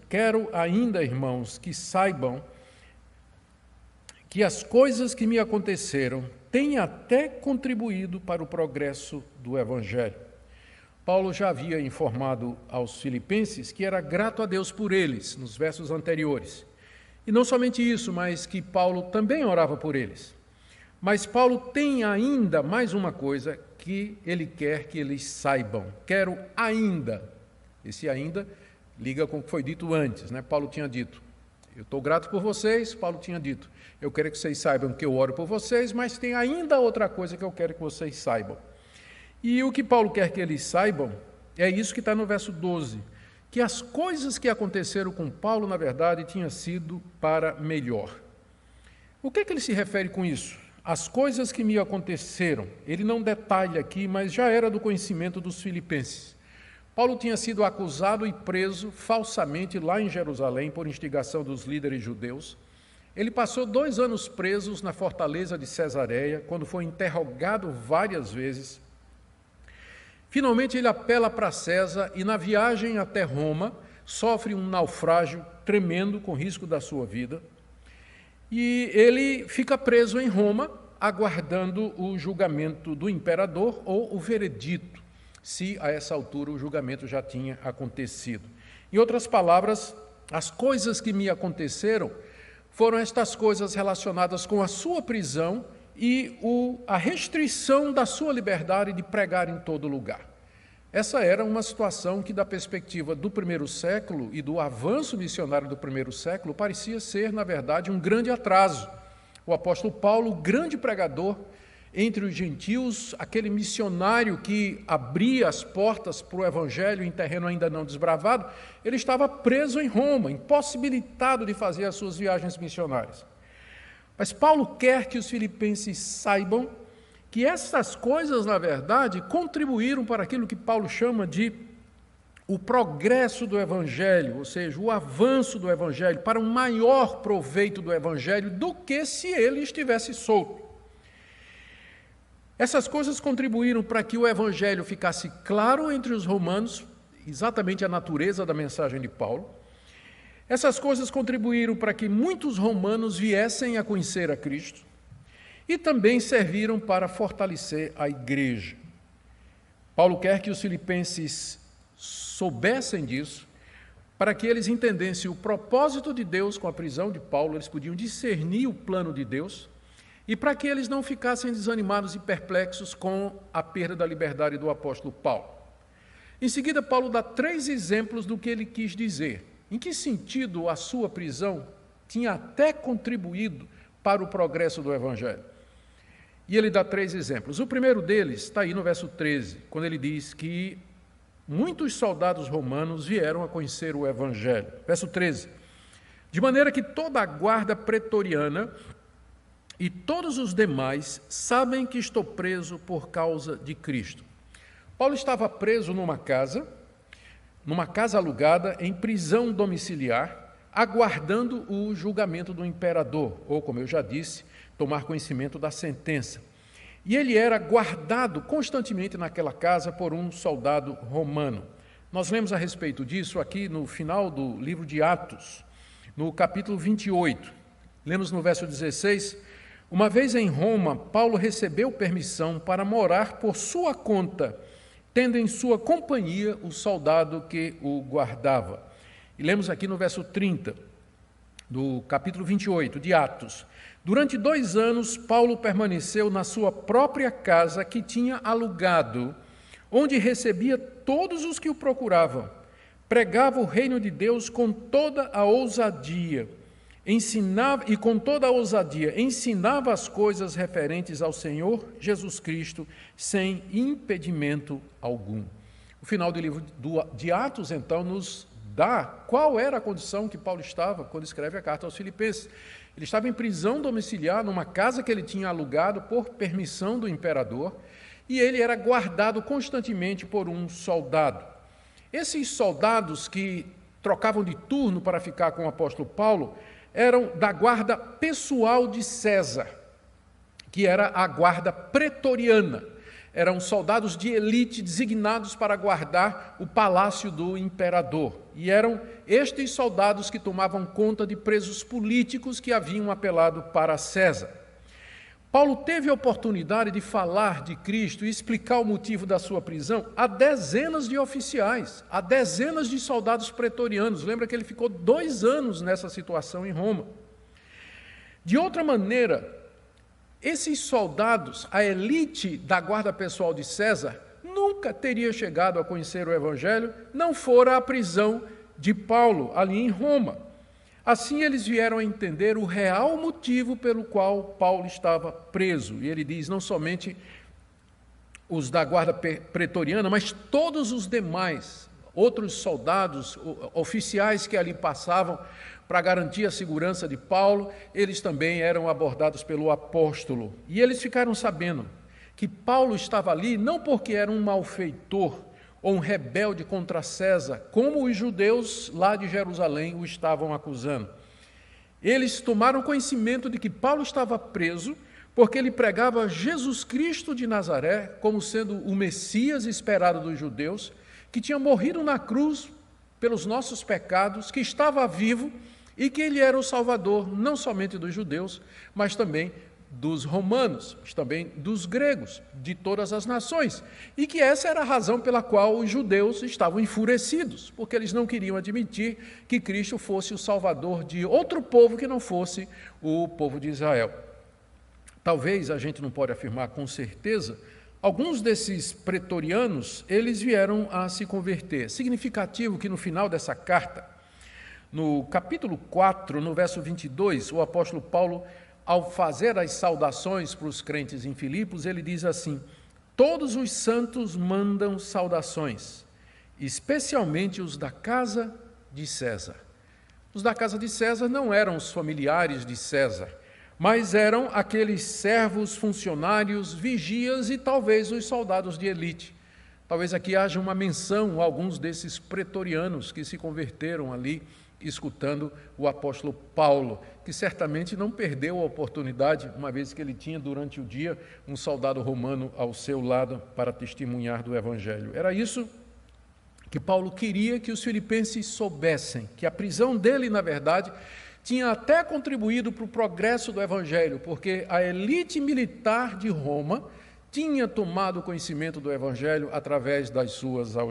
quero ainda, irmãos, que saibam que as coisas que me aconteceram têm até contribuído para o progresso do Evangelho. Paulo já havia informado aos filipenses que era grato a Deus por eles, nos versos anteriores. E não somente isso, mas que Paulo também orava por eles. Mas Paulo tem ainda mais uma coisa que ele quer que eles saibam. Quero ainda. Esse ainda liga com o que foi dito antes, né? Paulo tinha dito, eu estou grato por vocês. Paulo tinha dito, eu quero que vocês saibam que eu oro por vocês, mas tem ainda outra coisa que eu quero que vocês saibam. E o que Paulo quer que eles saibam é isso que está no verso 12, que as coisas que aconteceram com Paulo, na verdade, tinham sido para melhor. O que é que ele se refere com isso? As coisas que me aconteceram, ele não detalha aqui, mas já era do conhecimento dos filipenses. Paulo tinha sido acusado e preso falsamente lá em Jerusalém por instigação dos líderes judeus. Ele passou 2 anos presos na fortaleza de Cesareia, quando foi interrogado várias vezes. Finalmente ele apela para César e na viagem até Roma sofre um naufrágio tremendo com risco da sua vida. E ele fica preso em Roma, aguardando o julgamento do imperador ou o veredito, se a essa altura o julgamento já tinha acontecido. Em outras palavras, as coisas que me aconteceram foram estas coisas relacionadas com a sua prisão e a restrição da sua liberdade de pregar em todo lugar. Essa era uma situação que, da perspectiva do primeiro século e do avanço missionário do primeiro século, parecia ser, na verdade, um grande atraso. O apóstolo Paulo, grande pregador entre os gentios, aquele missionário que abria as portas para o evangelho em terreno ainda não desbravado, ele estava preso em Roma, impossibilitado de fazer as suas viagens missionárias. Mas Paulo quer que os filipenses saibam que essas coisas, na verdade, contribuíram para aquilo que Paulo chama de o progresso do Evangelho, ou seja, o avanço do Evangelho, para um maior proveito do Evangelho do que se ele estivesse solto. Essas coisas contribuíram para que o Evangelho ficasse claro entre os romanos, exatamente a natureza da mensagem de Paulo. Essas coisas contribuíram para que muitos romanos viessem a conhecer a Cristo e também serviram para fortalecer a igreja. Paulo quer que os filipenses soubessem disso, para que eles entendessem o propósito de Deus com a prisão de Paulo, eles podiam discernir o plano de Deus, e para que eles não ficassem desanimados e perplexos com a perda da liberdade do apóstolo Paulo. Em seguida, Paulo dá 3 exemplos do que ele quis dizer. Em que sentido a sua prisão tinha até contribuído para o progresso do Evangelho? E ele dá 3 exemplos. O primeiro deles está aí no verso 13, quando ele diz que muitos soldados romanos vieram a conhecer o Evangelho. Verso 13. De maneira que toda a guarda pretoriana e todos os demais sabem que estou preso por causa de Cristo. Paulo estava preso numa casa alugada, em prisão domiciliar, aguardando o julgamento do imperador, ou, como eu já disse, tomar conhecimento da sentença. E ele era guardado constantemente naquela casa por um soldado romano. Nós lemos a respeito disso aqui no final do livro de Atos, no capítulo 28. Lemos no verso 16, uma vez em Roma, Paulo recebeu permissão para morar por sua conta, tendo em sua companhia o soldado que o guardava. E lemos aqui no verso 30, do capítulo 28 de Atos. Durante 2 anos, Paulo permaneceu na sua própria casa que tinha alugado, onde recebia todos os que o procuravam. Pregava o reino de Deus com toda a ousadia, ensinava as coisas referentes ao Senhor Jesus Cristo sem impedimento algum. O final do livro de Atos, então, nos dá qual era a condição que Paulo estava quando escreve a carta aos Filipenses. Ele estava em prisão domiciliar numa casa que ele tinha alugado por permissão do imperador e ele era guardado constantemente por um soldado. Esses soldados que trocavam de turno para ficar com o apóstolo Paulo eram da guarda pessoal de César, que era a guarda pretoriana. eram soldados de elite designados para guardar o palácio do imperador. E eram estes soldados que tomavam conta de presos políticos que haviam apelado para César. Paulo teve a oportunidade de falar de Cristo e explicar o motivo da sua prisão a dezenas de oficiais, a dezenas de soldados pretorianos. Lembra que ele ficou 2 anos nessa situação em Roma. De outra maneira, esses soldados, a elite da guarda pessoal de César, nunca teria chegado a conhecer o Evangelho, não fora a prisão de Paulo ali em Roma. Assim eles vieram a entender o real motivo pelo qual Paulo estava preso. E ele diz, não somente os da guarda pretoriana, mas todos os demais, outros soldados, oficiais que ali passavam para garantir a segurança de Paulo, eles também eram abordados pelo apóstolo. E eles ficaram sabendo que Paulo estava ali não porque era um malfeitor ou um rebelde contra César, como os judeus lá de Jerusalém o estavam acusando. Eles tomaram conhecimento de que Paulo estava preso porque ele pregava Jesus Cristo de Nazaré como sendo o Messias esperado dos judeus, que tinha morrido na cruz pelos nossos pecados, que estava vivo e que ele era o Salvador não somente dos judeus, mas também dos romanos, mas também dos gregos, de todas as nações, e que essa era a razão pela qual os judeus estavam enfurecidos, porque eles não queriam admitir que Cristo fosse o Salvador de outro povo que não fosse o povo de Israel. Talvez, a gente não pode afirmar com certeza, alguns desses pretorianos, eles vieram a se converter. Significativo que no final dessa carta, no capítulo 4, no verso 22, o apóstolo Paulo, ao fazer as saudações para os crentes em Filipos, ele diz assim: todos os santos mandam saudações, especialmente os da casa de César. Os da casa de César não eram os familiares de César, mas eram aqueles servos, funcionários, vigias e talvez os soldados de elite. Talvez aqui haja uma menção a alguns desses pretorianos que se converteram ali, escutando o apóstolo Paulo, que certamente não perdeu a oportunidade, uma vez que ele tinha durante o dia um soldado romano ao seu lado para testemunhar do Evangelho. Era isso que Paulo queria que os filipenses soubessem, que a prisão dele, na verdade, tinha até contribuído para o progresso do Evangelho, porque a elite militar de Roma tinha tomado conhecimento do Evangelho através das suas